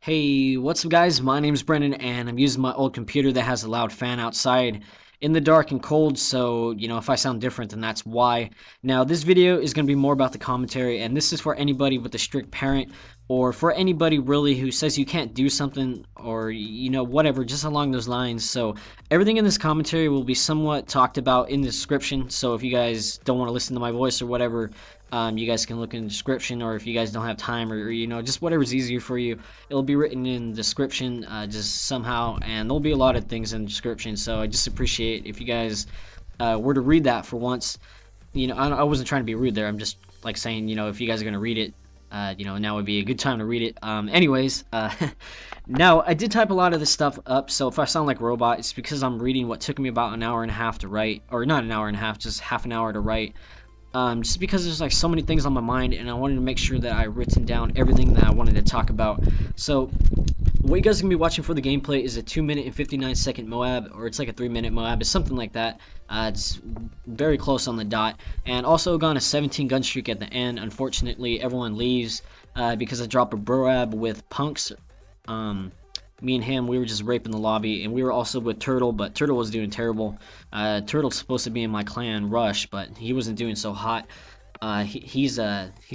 Hey, what's up guys? My name's Brendan and I'm using my old computer that has a loud fan outside in the dark and cold, so if I sound different then that's why. Now this video is going to be more about the commentary, and this is for anybody with a strict parent or for anybody really who says you can't do something or whatever, just along those lines. So everything in this commentary will be somewhat talked about in the description, so if you guys don't want to listen to my voice or whatever, you guys can look in the description, or if you guys don't have time or just whatever's easier for you, it'll be written in the description just somehow, and there'll be a lot of things in the description. So I just appreciate if you guys were to read that for once. I wasn't trying to be rude there. I'm just like saying, if you guys are gonna read it, now would be a good time to read it. Anyways, now I did type a lot of this stuff up, so if I sound like a robot, it's because I'm reading what took me about an hour and a half to write, or not an hour and a half, just half an hour to write. Just because there's like so many things on my mind, and I wanted to make sure that I written down everything that I wanted to talk about. So what you guys are going to be watching for the gameplay is a 2-minute and 59-second Moab, or it's like a 3-minute Moab, it's something like that. It's very close on the dot, and also gone a 17 gun streak at the end. Unfortunately, everyone leaves because I dropped a Broab with Punx. Me and him, we were just raping the lobby, and we were also with Turtle, but Turtle was doing terrible. Turtle's supposed to be in my clan, Rush, but he wasn't doing so hot. He's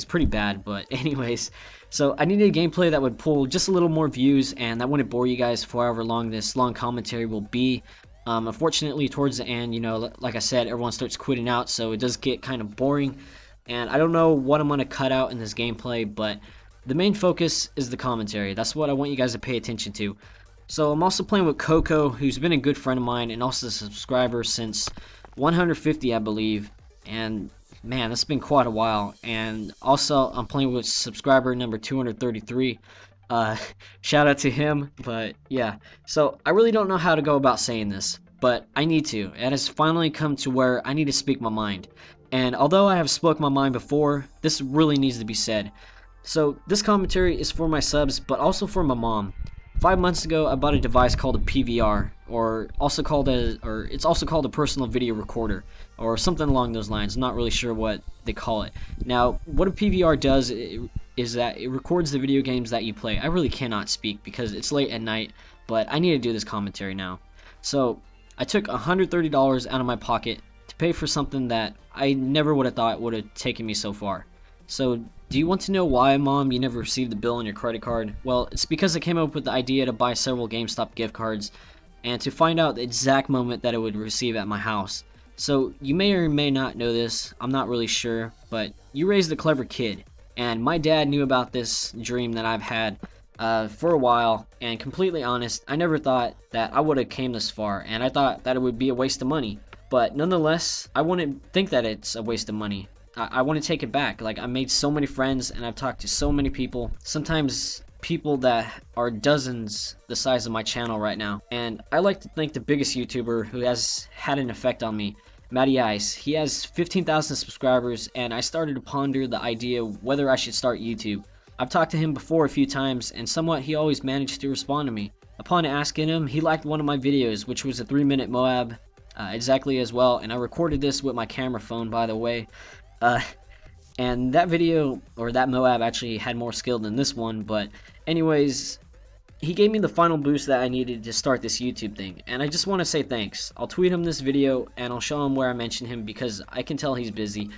pretty bad, but anyways, so I needed a gameplay that would pull just a little more views, and that wouldn't bore you guys for however long this long commentary will be. Unfortunately, towards the end, like I said, everyone starts quitting out, so it does get kind of boring, and I don't know what I'm going to cut out in this gameplay, but the main focus is the commentary. That's what I want you guys to pay attention to. So I'm also playing with Coco, who's been a good friend of mine and also a subscriber since 150, I believe. And man, that's been quite a while. And also I'm playing with subscriber number 233. Shout out to him. But yeah, so I really don't know how to go about saying this, but I need to. It has finally come to where I need to speak my mind. And although I have spoke my mind before, this really needs to be said. So this commentary is for my subs, but also for my mom. 5 months ago, I bought a device called a PVR, it's also called a personal video recorder, or something along those lines. I'm not really sure what they call it. Now, what a PVR does is that it records the video games that you play. I really cannot speak because it's late at night, but I need to do this commentary now. So I took $130 out of my pocket to pay for something that I never would have thought would have taken me so far. So, do you want to know why, Mom, you never received the bill on your credit card? Well, it's because I came up with the idea to buy several GameStop gift cards and to find out the exact moment that I would receive at my house. So, you may or may not know this, I'm not really sure, but you raised a clever kid. And my dad knew about this dream that I've had for a while, and completely honest, I never thought that I would have came this far, and I thought that it would be a waste of money. But nonetheless, I wouldn't think that it's a waste of money. I want to take it back. Like, I made so many friends and I've talked to so many people, sometimes people that are dozens the size of my channel right now. And I like to thank the biggest YouTuber who has had an effect on me, Matty Ice. He has 15,000 subscribers, and I started to ponder the idea of whether I should start YouTube. I've talked to him before a few times, and somewhat he always managed to respond to me. Upon asking him, he liked one of my videos, which was a 3-minute Moab, exactly as well, and I recorded this with my camera phone, by the way. And that video, or that Moab, actually had more skill than this one, but anyways, he gave me the final boost that I needed to start this YouTube thing, and I just want to say thanks. I'll tweet him this video, and I'll show him where I mention him because I can tell he's busy,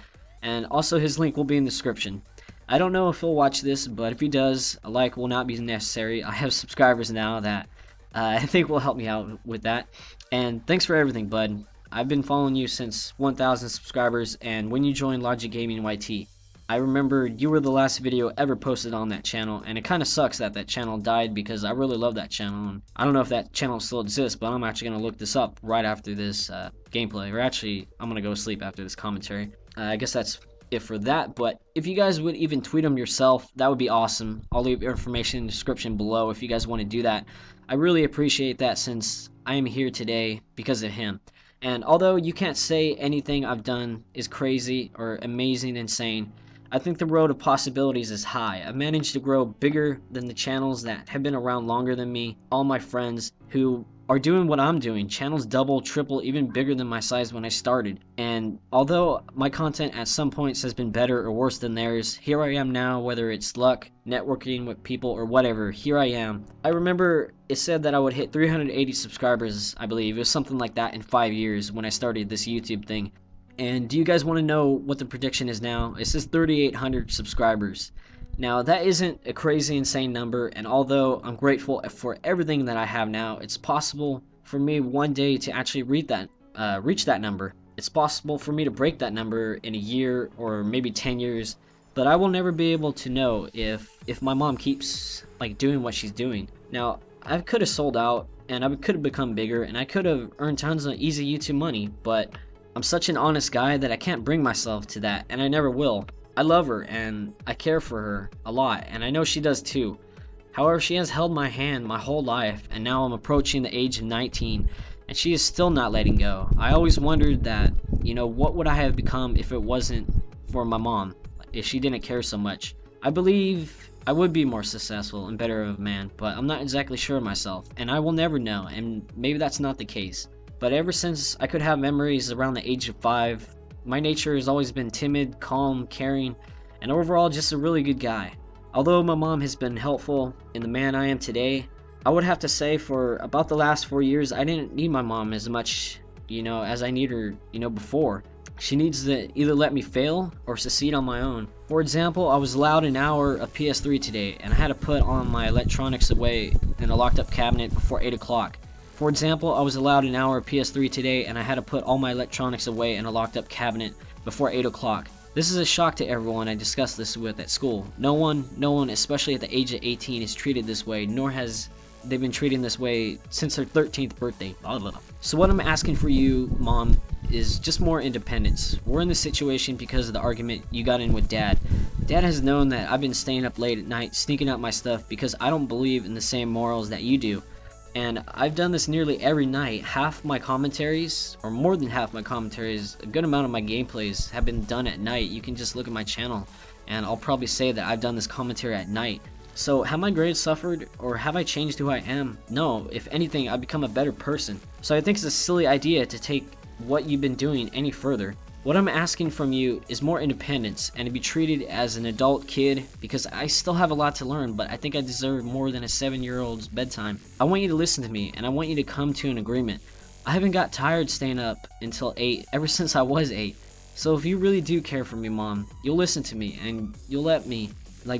and also his link will be in the description. I don't know if he'll watch this, but if he does, a like will not be necessary. I have subscribers now that I think will help me out with that, and thanks for everything, bud. I've been following you since 1,000 subscribers, and when you joined Logic Gaming YT, I remember you were the last video ever posted on that channel, and it kind of sucks that that channel died because I really love that channel, and I don't know if that channel still exists, but I'm actually going to look this up right after this gameplay, or actually, I'm going to go sleep after this commentary. I guess that's it for that, but if you guys would even tweet them yourself, that would be awesome. I'll leave information in the description below if you guys want to do that. I really appreciate that since I am here today because of him. And although you can't say anything I've done is crazy or amazing, insane, I think the road of possibilities is high. I've managed to grow bigger than the channels that have been around longer than me, all my friends who are doing what I'm doing. Channels double, triple, even bigger than my size when I started. And although my content at some points has been better or worse than theirs, here I am now, whether it's luck, networking with people, or whatever, here I am. I remember it said that I would hit 380 subscribers, I believe. It was something like that in 5 years when I started this YouTube thing. And do you guys want to know what the prediction is now? It says 3,800 subscribers. Now, that isn't a crazy insane number, and although I'm grateful for everything that I have now, it's possible for me one day to actually reach that number. It's possible for me to break that number in a year or maybe 10 years, but I will never be able to know if my mom keeps like doing what she's doing. Now, I could have sold out, and I could have become bigger, and I could have earned tons of easy YouTube money, but I'm such an honest guy that I can't bring myself to that, and I never will. I love her and I care for her a lot, and I know she does too. However, she has held my hand my whole life, and now I'm approaching the age of 19, and she is still not letting go. I always wondered that, what would I have become if it wasn't for my mom, if she didn't care so much. I believe I would be more successful and better of a man, but I'm not exactly sure of myself, and I will never know, and maybe that's not the case. But ever since I could have memories around the age of 5, my nature has always been timid, calm, caring, and overall just a really good guy. Although my mom has been helpful in the man I am today, I would have to say for about the last 4 years I didn't need my mom as much, as I need her, before. She needs to either let me fail or succeed on my own. For example, I was allowed an hour of PS3 today, and I had to put all my electronics away in a locked up cabinet before 8 o'clock. For example, I was allowed an hour of PS3 today, and I had to put all my electronics away in a locked up cabinet before 8 o'clock. This is a shock to everyone I discuss this with at school. No one, especially at the age of 18, is treated this way, nor has they been treated this way since their 13th birthday. So what I'm asking for you, Mom, is just more independence. We're in this situation because of the argument you got in with Dad. Dad has known that I've been staying up late at night, sneaking out my stuff because I don't believe in the same morals that you do. And I've done this nearly every night. Half my commentaries, or more than half my commentaries, a good amount of my gameplays have been done at night. You can just look at my channel, and I'll probably say that I've done this commentary at night. So have my grades suffered, or have I changed who I am? No, if anything, I've become a better person. So I think it's a silly idea to take what you've been doing any further. What I'm asking from you is more independence and to be treated as an adult kid, because I still have a lot to learn, but I think I deserve more than a 7-year-old's bedtime. I want you to listen to me, and I want you to come to an agreement. I haven't got tired staying up until 8 ever since I was 8. So if you really do care for me, Mom, you'll listen to me and you'll let me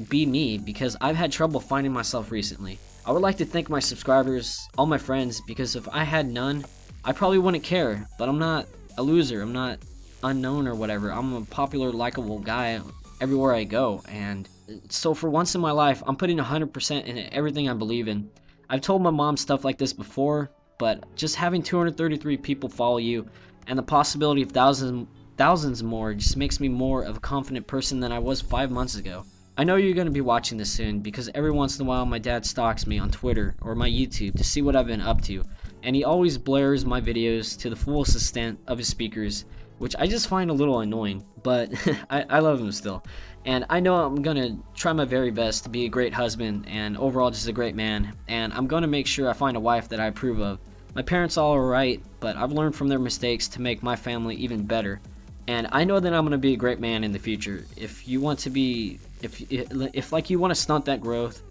be me, because I've had trouble finding myself recently. I would like to thank my subscribers, all my friends, because if I had none, I probably wouldn't care, but I'm not a loser. I'm not unknown or whatever. I'm a popular, likable guy everywhere I go, and so for once in my life, I'm putting 100% in everything I believe in. I've told my mom stuff like this before, but just having 233 people follow you and the possibility of thousands more just makes me more of a confident person than I was 5 months ago. I know you're going to be watching this soon, because every once in a while my dad stalks me on Twitter or my YouTube to see what I've been up to, and he always blares my videos to the fullest extent of his speakers, which I just find a little annoying, but I love him still. And I know I'm going to try my very best to be a great husband and overall just a great man, and I'm going to make sure I find a wife that I approve of. My parents all are right, but I've learned from their mistakes to make my family even better. And I know that I'm going to be a great man in the future. If you want to be, if like you want to stunt that growth,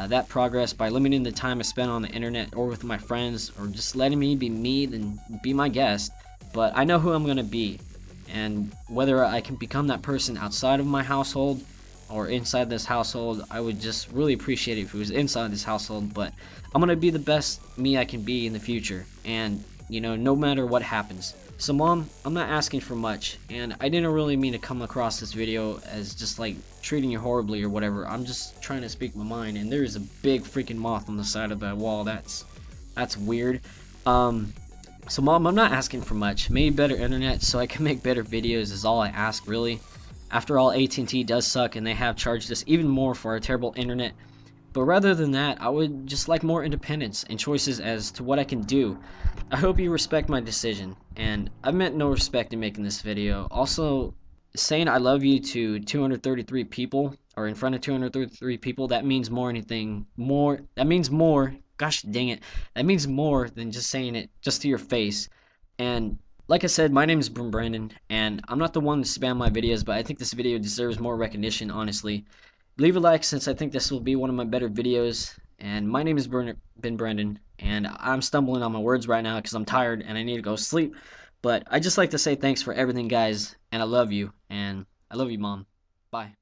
that progress by limiting the time I spend on the internet or with my friends, or just letting me be me, then be my guest. But I know who I'm going to be, and whether I can become that person outside of my household or inside this household, I would just really appreciate it if it was inside this household. But I'm going to be the best me I can be in the future, and no matter what happens. So Mom, I'm not asking for much, and I didn't really mean to come across this video as just treating you horribly or whatever. I'm just trying to speak my mind, and there is a big freaking moth on the side of the wall. That's weird. So Mom, I'm not asking for much. Maybe better internet so I can make better videos is all I ask, really. After all, AT&T does suck, and they have charged us even more for our terrible internet. But rather than that, I would just like more independence and choices as to what I can do. I hope you respect my decision, and I've meant no respect in making this video. Also, saying I love you to 233 people, or in front of 233 people, that means more, gosh dang it, that means more than just saying it just to your face. And like I said, my name is Brandon, and I'm not the one to spam my videos, but I think this video deserves more recognition, honestly. Leave a like, since I think this will be one of my better videos. And my name is Ben Brandon, and I'm stumbling on my words right now because I'm tired and I need to go sleep. But I just like to say thanks for everything, guys, and I love you, Mom. Bye.